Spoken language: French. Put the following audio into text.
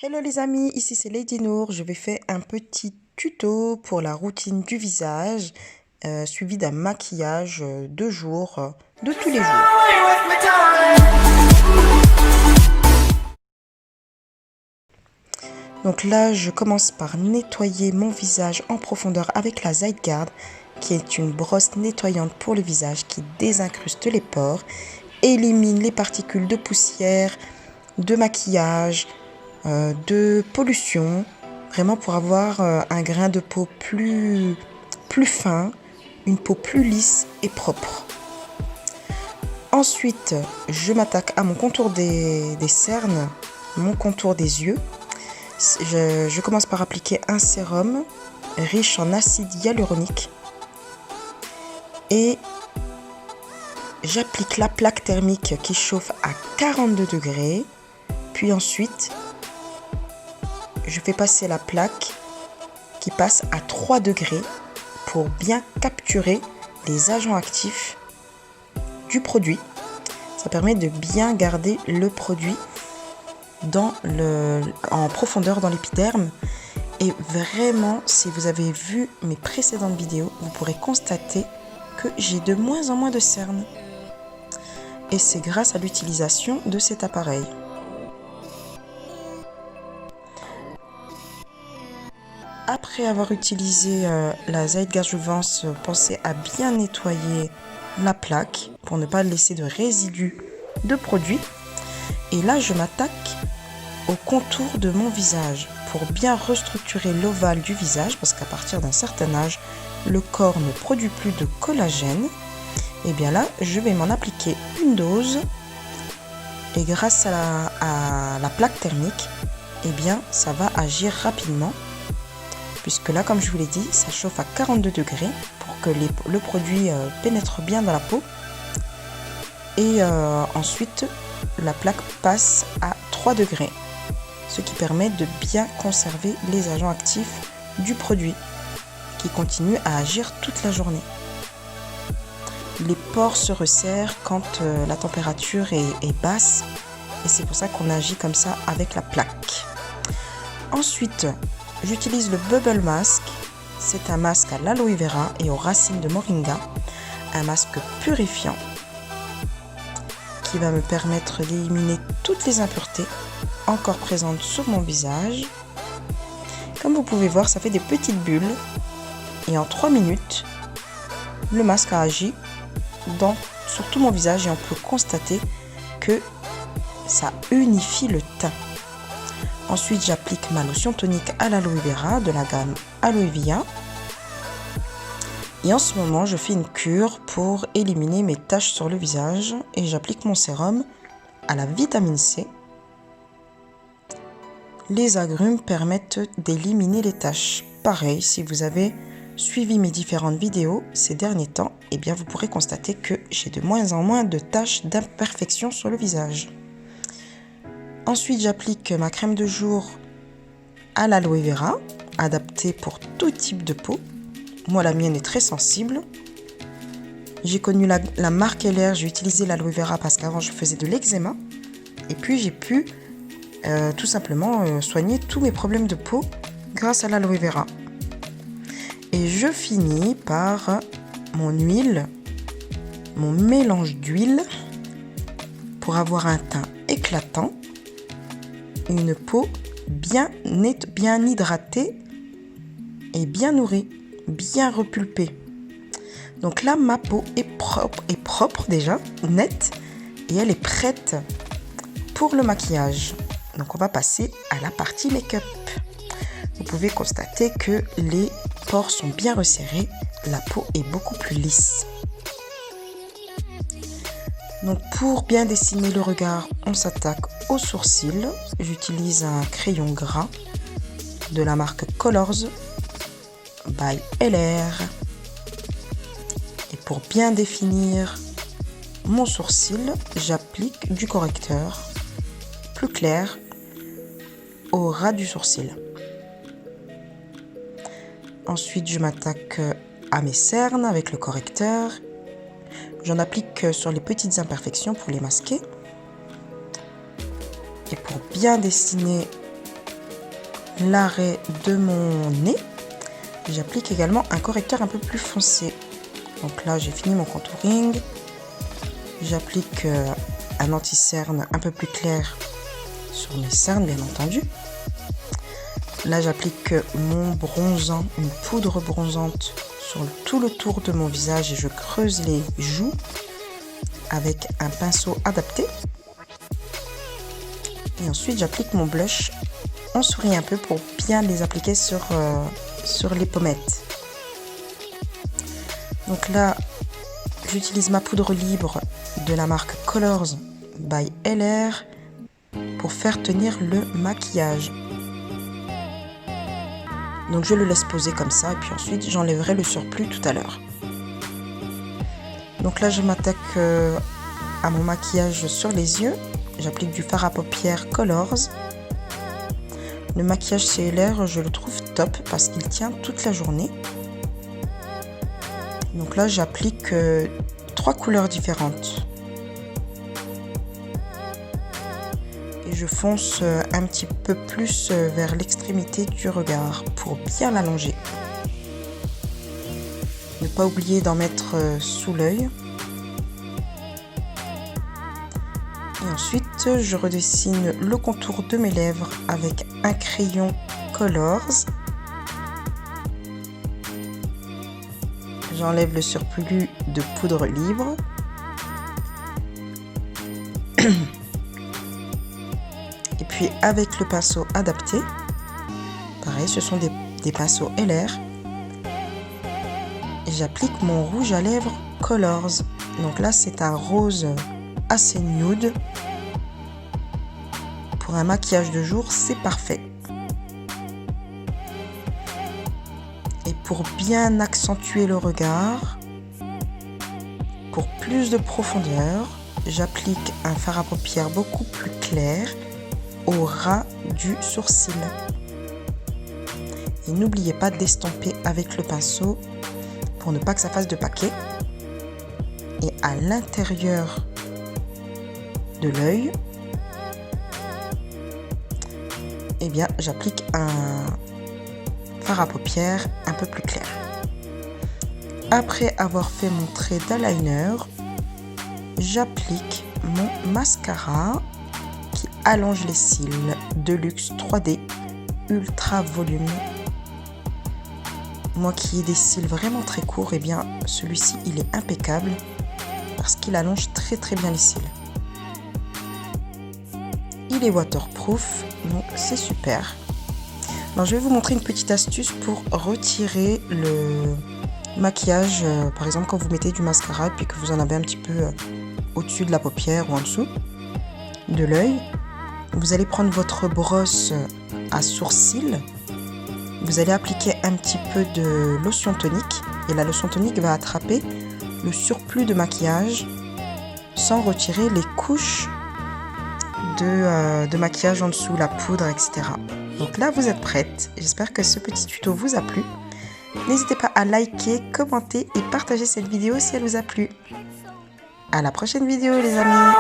Hello les amis, ici c'est Lady Nour. Je vais faire un petit tuto pour la routine du visage, suivi d'un maquillage de jour, de tous les jours. Donc là, je commence par nettoyer mon visage en profondeur avec la Zeitgard, qui est une brosse nettoyante pour le visage qui désincruste les pores, élimine les particules de poussière, de maquillage, de pollution, vraiment pour avoir un grain de peau plus fin, une peau plus lisse et propre. Ensuite, je m'attaque à mon contour des cernes, mon contour des yeux. Je commence par appliquer un sérum riche en acide hyaluronique et j'applique la plaque thermique qui chauffe à 42 degrés. Puis ensuite, je fais passer la plaque qui passe à 3 degrés pour bien capturer les agents actifs du produit. Ça permet de bien garder le produit en profondeur dans l'épiderme. Et vraiment, si vous avez vu mes précédentes vidéos, vous pourrez constater que j'ai de moins en moins de cernes. Et c'est grâce à l'utilisation de cet appareil. Après avoir utilisé la Zeitgard Jouvence, pensez à bien nettoyer la plaque pour ne pas laisser de résidus de produit. Et là, je m'attaque au contour de mon visage pour bien restructurer l'ovale du visage parce qu'à partir d'un certain âge, le corps ne produit plus de collagène. Et bien là, je vais m'en appliquer une dose et grâce à la plaque thermique, eh bien, ça va agir rapidement. Puisque là, comme je vous l'ai dit, ça chauffe à 42 degrés pour que le produit pénètre bien dans la peau. Et ensuite, la plaque passe à 3 degrés, ce qui permet de bien conserver les agents actifs du produit qui continuent à agir toute la journée. Les pores se resserrent quand la température est basse et c'est pour ça qu'on agit comme ça avec la plaque. Ensuite, j'utilise le Bubble Mask. C'est un masque à l'aloe vera et aux racines de moringa. Un masque purifiant qui va me permettre d'éliminer toutes les impuretés encore présentes sur mon visage. Comme vous pouvez voir, ça fait des petites bulles. Et en 3 minutes, le masque a agi sur tout mon visage et on peut constater que ça unifie le teint. Ensuite, j'applique ma lotion tonique à l'aloe vera de la gamme Aloe Via. Et en ce moment, je fais une cure pour éliminer mes taches sur le visage. Et j'applique mon sérum à la vitamine C. Les agrumes permettent d'éliminer les taches. Pareil, si vous avez suivi mes différentes vidéos ces derniers temps, eh bien vous pourrez constater que j'ai de moins en moins de taches d'imperfection sur le visage. Ensuite, j'applique ma crème de jour à l'aloe vera, adaptée pour tout type de peau. Moi, la mienne est très sensible. J'ai connu la marque LR, j'ai utilisé l'aloe vera parce qu'avant, je faisais de l'eczéma. Et puis, j'ai pu tout simplement soigner tous mes problèmes de peau grâce à l'aloe vera. Et je finis par mon huile, mon mélange d'huile pour avoir un teint éclatant. Une peau bien nette, bien hydratée et bien nourrie, bien repulpée. Donc là, ma peau est propre déjà, nette, et elle est prête pour le maquillage. Donc on va passer à la partie make-up. Vous pouvez constater que les pores sont bien resserrés, la peau est beaucoup plus lisse. Donc pour bien dessiner le regard, on s'attaque aux sourcils. J'utilise un crayon gras de la marque Colors by LR. Et pour bien définir mon sourcil, j'applique du correcteur plus clair au ras du sourcil. Ensuite, je m'attaque à mes cernes avec le correcteur. J'en applique sur les petites imperfections pour les masquer. Et pour bien dessiner l'arrêt de mon nez. J'applique également un correcteur un peu plus foncé. Donc là, j'ai fini mon contouring. J'applique un anti-cerne un peu plus clair sur mes cernes, bien entendu. Là, j'applique mon bronzant, une poudre bronzante sur tout le tour de mon visage et je creuse les joues avec un pinceau adapté. Et ensuite, j'applique mon blush. On sourit un peu pour bien les appliquer sur les pommettes. Donc là, j'utilise ma poudre libre de la marque Colors by LR pour faire tenir le maquillage. Donc je le laisse poser comme ça et puis ensuite j'enlèverai le surplus tout à l'heure. Donc là je m'attaque à mon maquillage sur les yeux. J'applique du fard à paupières Colors. Le maquillage CLR, je le trouve top parce qu'il tient toute la journée. Donc là j'applique 3 couleurs différentes. Et je fonce un petit peu plus vers l'extrémité du regard pour bien l'allonger. Ne pas oublier d'en mettre sous l'œil. Et ensuite, je redessine le contour de mes lèvres avec un crayon Colors. J'enlève le surplus de poudre libre. Et puis avec le pinceau adapté, pareil, ce sont des pinceaux LR. Et j'applique mon rouge à lèvres Colors. Donc là, c'est un rose assez nude. Pour un maquillage de jour, c'est parfait. Et pour bien accentuer le regard, pour plus de profondeur, j'applique un fard à paupières beaucoup plus clair au ras du sourcil. Et n'oubliez pas d'estomper avec le pinceau pour ne pas que ça fasse de paquet. Et à l'intérieur de l'œil, eh bien, j'applique un fard à paupières un peu plus clair. Après avoir fait mon trait d'eyeliner, j'applique mon mascara qui allonge les cils de luxe 3D ultra volume. Moi qui ai des cils vraiment très courts, eh bien celui-ci il est impeccable parce qu'il allonge très bien les cils. Il est waterproof, donc c'est super. Alors je vais vous montrer une petite astuce pour retirer le maquillage, par exemple quand vous mettez du mascara et puis que vous en avez un petit peu au-dessus de la paupière ou en dessous de l'œil. Vous allez prendre votre brosse à sourcils, vous allez appliquer un petit peu de lotion tonique et la lotion tonique va attraper le surplus de maquillage sans retirer les couches de maquillage en dessous, la poudre, etc. Donc là vous êtes prête. J'espère que ce petit tuto vous a plu. N'hésitez pas à liker, commenter et partager cette vidéo si elle vous a plu. À la prochaine vidéo les amis.